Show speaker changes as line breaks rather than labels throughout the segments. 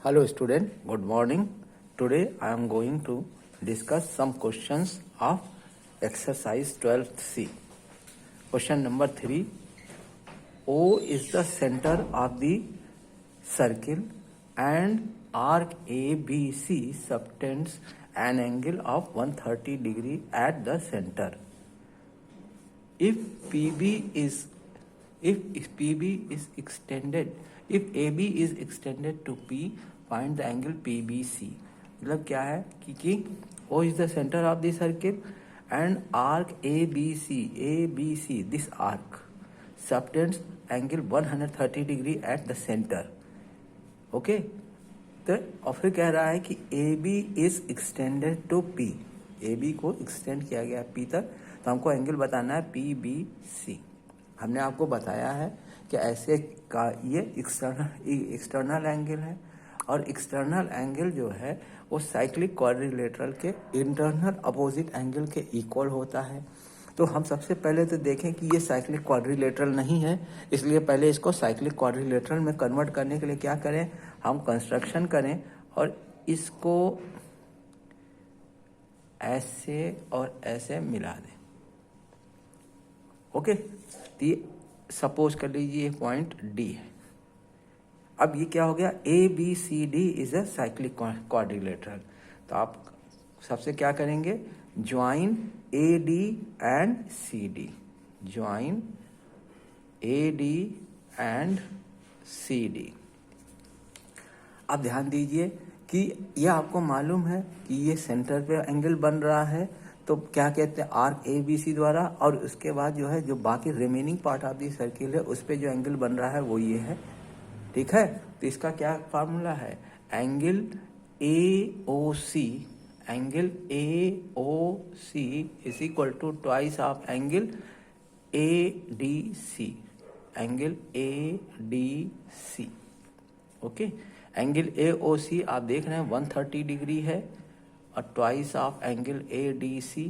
Hello student, good morning. Today I am going to discuss some questions of exercise 12C. Question number 3. O is the center of the circle and arc ABC subtends an angle of 130 degree at the center. If AB is extended to P, find the angle PBC. मतलब क्या है कि O is the center of the circle and arc ABC, this arc subtends angle 130 degree at the center. Okay तो और फिर कह रहा है कि AB is extended to P. AB को एक्सटेंड किया गया P तक, तो हमको एंगल बताना है PBC. हमने आपको बताया है कि ऐसे का ये एक्सटर्नल एंगल है और एक्सटर्नल एंगल जो है वो साइक्लिक क्वाड्रिलेटरल के इंटरनल अपोजिट एंगल के इक्वल होता है. तो हम सबसे पहले तो देखें कि ये साइक्लिक क्वाड्रिलेटरल नहीं है, इसलिए पहले इसको साइक्लिक क्वाड्रिलेटरल में कन्वर्ट करने के लिए क्या करें, हम कंस्ट्रक्शन करें और इसको ऐसे और ऐसे मिला दें. ओके तो सपोज कर लीजिए पॉइंट डी है. अब ये क्या हो गया, A B C D is a cyclic quadrilateral. तो आप सबसे क्या करेंगे, join A D and C D. Join A D and C D. अब ध्यान दीजिए कि ये आपको मालूम है कि ये सेंटर पे एंगल बन रहा है, तो क्या कहते हैं आर्क ए बी सी द्वारा, और उसके बाद जो है जो बाकी remaining part of the circle है उस पे जो एंगल बन रहा है वो ये है. ठीक है, तो इसका क्या फार्मूला है, angle A O C, angle A O C is equal to twice of angle A D C. Angle A D C. Okay, angle A O C आप देख रहे हैं 130 डिग्री है और twice of angle A D C.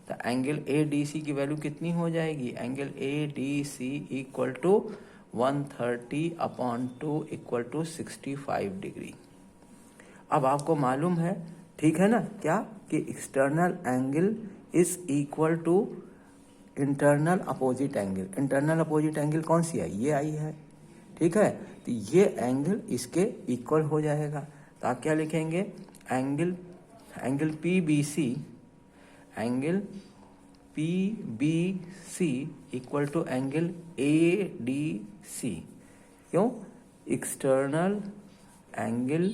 तो angle A D सी की value कितनी हो जाएगी, angle A D C equal to 130/2 equal to 65 degree. अब आपको मालूम है, ठीक है ना, क्या कि external angle is equal to internal opposite angle. Internal opposite angle कौन सी है, ये आई है. ठीक है, तो ये एंगल इसके इक्वल हो जाएगा. तो आप क्या लिखेंगे, angle P B C, angle P B C equal to angle A D C. क्यों, external angle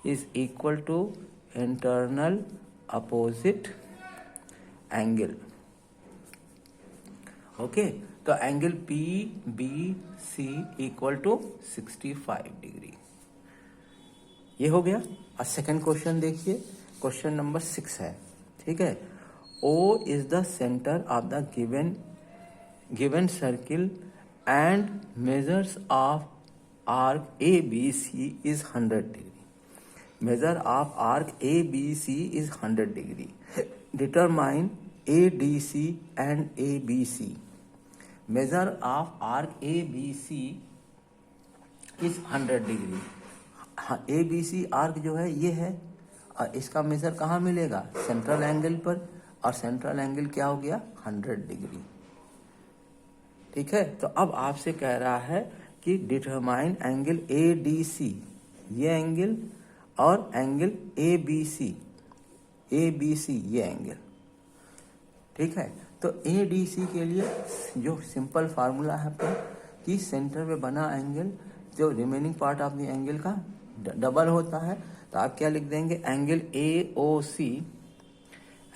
is equal to internal opposite angle. Okay, तो angle P B C equal to 65 degree. ये हो गया. और सेकंड क्वेश्चन देखिए, question number 6 है. ठीक है, O is the centre of the given circle and measures of arc A B C is 100 degree. Measure of arc A B C is 100 degree. Determine A D C and A B C. Measure of arc A B C is 100 degree. हाँ, A B C arc जो है ये है और इसका major कहाँ मिलेगा, central angle पर, और सेंट्रल एंगल क्या हो गया 100 डिग्री. ठीक है, तो अब आपसे कह रहा है कि determine angle A D C, ये एंगल, और एंगल ए बी सी ये एंगल. ठीक है, तो ए डी सी के लिए जो सिंपल फार्मूला है कि सेंटर में बना एंगल जो remaining part of the angle का डबल होता है. तो आप क्या लिख देंगे, angle A O C,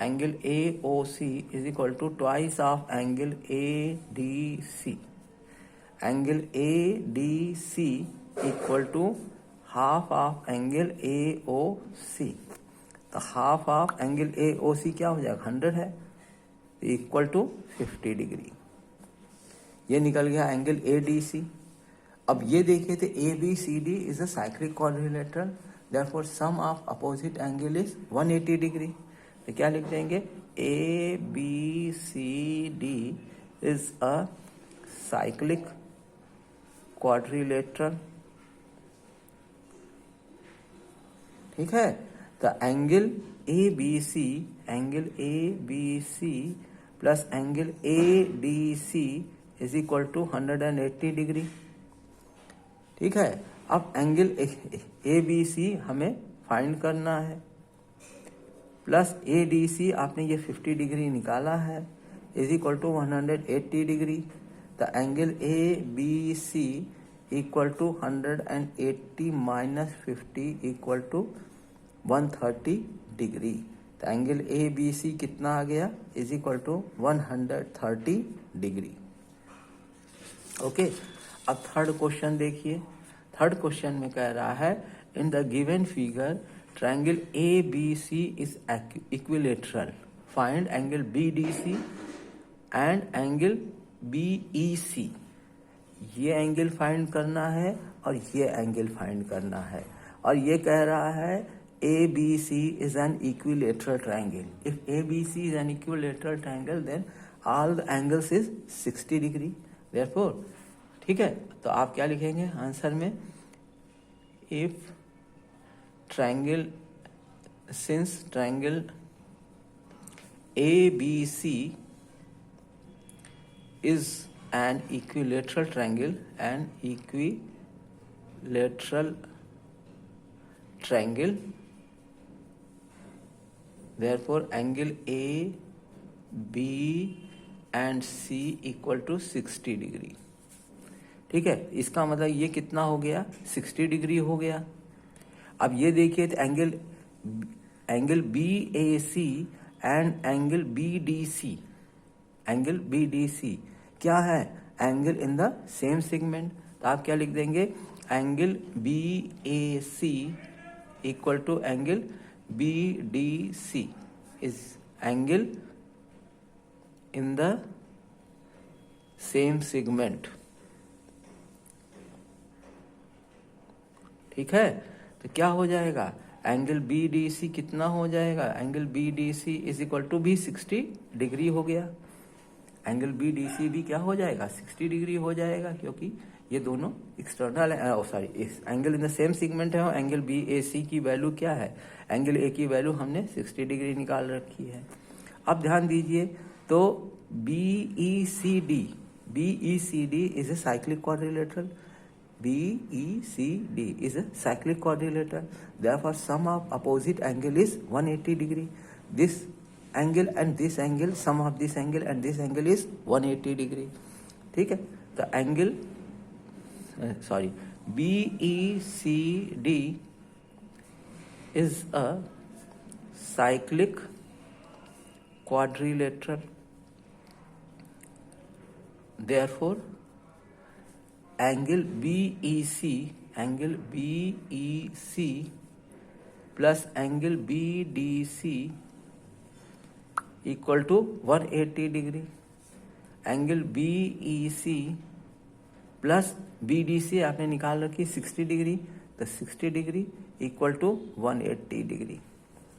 angle A O C is equal to twice of angle A D C. Angle A D C equal to half of angle A O C. तो half of angle A O C क्या हो जाएगा, 100 है, equal to 50 degree. ये निकल गया angle A D सी. अब ये देखिए तो A B C D is a cyclic quadrilateral, therefore sum of opposite angle is 180 degree. तो क्या लिख देंगे, A B C D is a cyclic quadrilateral ठीक है, तो angle A B C plus angle A D C is equal to 180 degree. ठीक है, अब एंगल ए बी सी हमें फाइंड करना है, प्लस ए डी सी आपने ये 50 डिग्री निकाला है, is equal to 180 degree. The angle A B C equal to 180 minus 50 equal to 130 degree. तो एंगल ए बी सी कितना आ गया, is equal to 130 degree. Okay, अब थर्ड क्वेश्चन देखिए। थर्ड क्वेश्चन में कह रहा है in the given figure triangle A B C is equilateral, find angle B D C and angle B E C. ये एंगल फाइंड करना है और ये एंगल फाइंड करना है, और ये कह रहा है A B C is an equilateral triangle. If A B C is an equilateral triangle then all the angles is 60 degree. Therefore, ठीक है, तो आप क्या लिखेंगे आंसर में, if triangle, since triangle A B C is an equilateral triangle, therefore angle A B and C equal to 60 degree. ठीक है, इसका मतलब ये कितना हो गया, 60 डिग्री हो गया। अब ये देखिए तो angle B A C and angle B D C, angle B D C क्या है, angle in the same segment. तो आप क्या लिख देंगे, angle B A C equal to angle B D C is angle in the same segment. ठीक है, तो क्या हो जाएगा, एंगल बी डी सी कितना हो जाएगा, angle B D C is equal to भी 60 डिग्री हो गया। एंगल बी डी सी भी क्या हो जाएगा, 60 डिग्री हो जाएगा, क्योंकि ये दोनों external angle in the same segment है। और एंगल बी ए सी की वैल्यू क्या है, एंगल ए की वैल्यू हमने 60 डिग्री निकाल रखी है। अब ध्यान दीजिए, तो B E C D is a cyclic quadrilateral, BECD is a cyclic quadrilateral. Therefore, sum of opposite angle is 180 degree. This angle and this angle, sum of this angle and this angle is 180 degree. ठीक है, तो angle BECD is a cyclic quadrilateral. Therefore, angle BEC plus angle BDC equal to 180 degree. Angle BEC plus BDC आपने निकाल रखी 60 degree, तो 60 degree equal to 180 degree.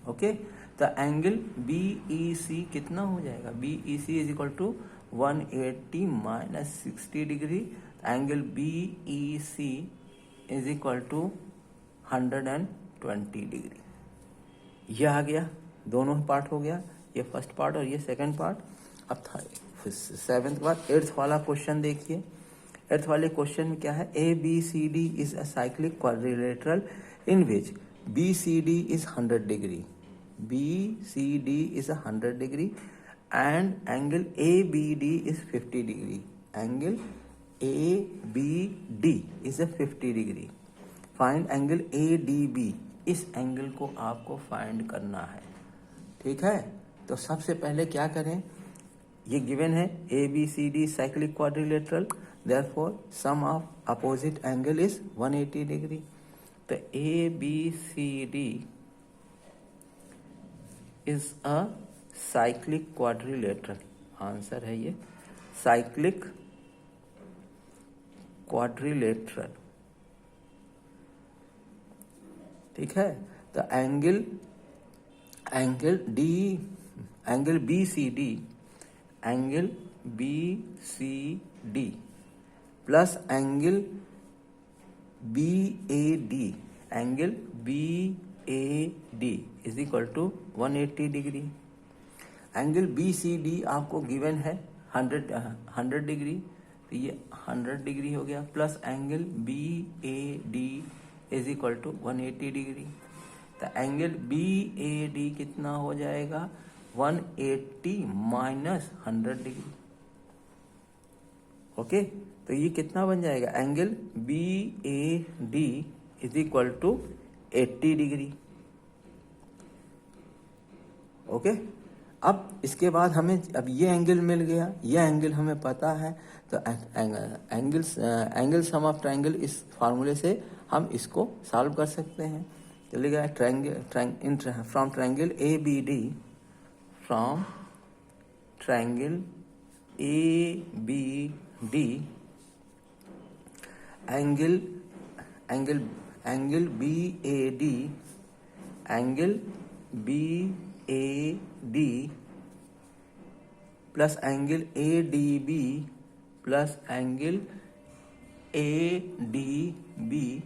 Okay, तो angle BEC कितना हो जाएगा, BEC is equal to 180 minus 60 degree. Angle BEC is equal to 120 degree. ये आ गया, दोनों पार्ट हो गया, ये फर्स्ट पार्ट और ये सेकंड पार्ट। अब सेवेंथ पार्ट, एट्थ वाला क्वेश्चन देखिए। एट्थ वाले क्वेश्चन में क्या है, ABCD is a cyclic quadrilateral in which BCD is 100 degree, BCD is 100 degree and angle ABD is 50 degree. Angle ABD is a 50 degree. Find angle ADB. इस angle को आपको find करना है। ठीक है, तो सबसे पहले क्या करें, ये गिवन है ABCD cyclic quadrilateral, therefore sum of opposite angle is 180 degree. तो ABCD is a cyclic quadrilateral, answer है ये साइक्लिक क्वाड्रिलेटरल। ठीक है, तो angle BCD plus angle BAD D is equal to 180 degree. Angle B C D आपको given है 100 degree, तो ये 100 डिग्री हो गया, plus angle B A D is equal to 180 degree. तो एंगल बी ए डी कितना हो जाएगा 180 माइनस 100 डिग्री। ओके, तो ये कितना बन जाएगा angle B A D is equal to 80 degree. Okay, अब इसके बाद हमें अब ये एंगल मिल गया, ये एंगल हमें पता है, तो एंगल सम ऑफ ट्रायंगल इस फार्मूले से हम इसको सॉल्व कर सकते हैं। चलेगा from triangle A B D, from triangle A B D angle B A D, angle B A D plus angle A D B plus angle A D B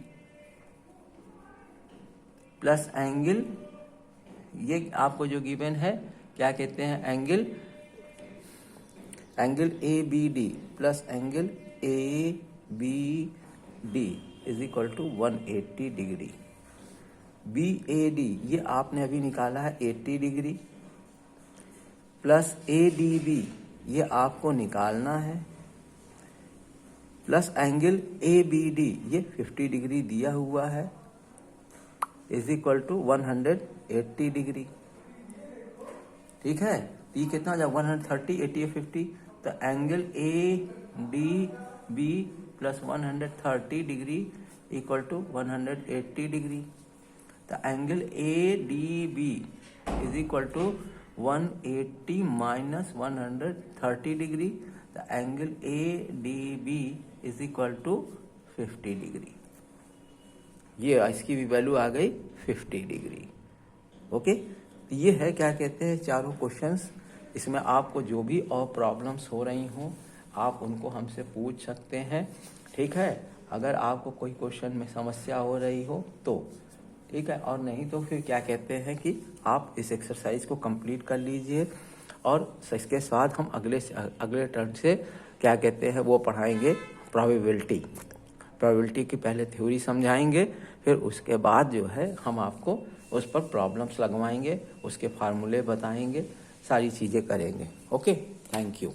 plus angle, ये आपको जो given है क्या कहते हैं angle A B D plus angle A B D is equal to 180 degree. B A D ये आपने अभी निकाला है 80 degree, plus A D B ये आपको निकालना है, plus angle A B D ये 50 डिग्री दिया हुआ है, इज इक्वल टू 180 डिग्री। ठीक है, ये कितना जा 130, 80 50, तो angle A D B plus 130 degree equal to 180 degree. तो angle A D B is equal to 180 minus 130 degree, तो angle A D B is equal to 50 degree. ये इसकी भी वैल्यू आ गई 50 डिग्री। ओके, ये है क्या कहते हैं चारों क्वेश्चंस। इसमें आपको जो भी और प्रॉब्लम्स हो रही हों आप उनको हमसे पूछ सकते हैं। ठीक है, अगर आपको कोई क्वेश्चन में समस्या हो रही हो तो ठीक है, और नहीं तो फिर क्या कहते हैं कि आप इस एक्सरसाइज को कंप्लीट कर लीजिए, और इसके साथ हम अगले टर्म से क्या कहते हैं वो पढ़ाएंगे प्रोबेबिलिटी की पहले थ्योरी समझाएंगे, फिर उसके बाद जो है हम आपको उस पर प्रॉब्लम्स लगवाएंगे, उसके फार्मूले बताएंगे, सारी चीज़ें करेंगे। Okay, thank you.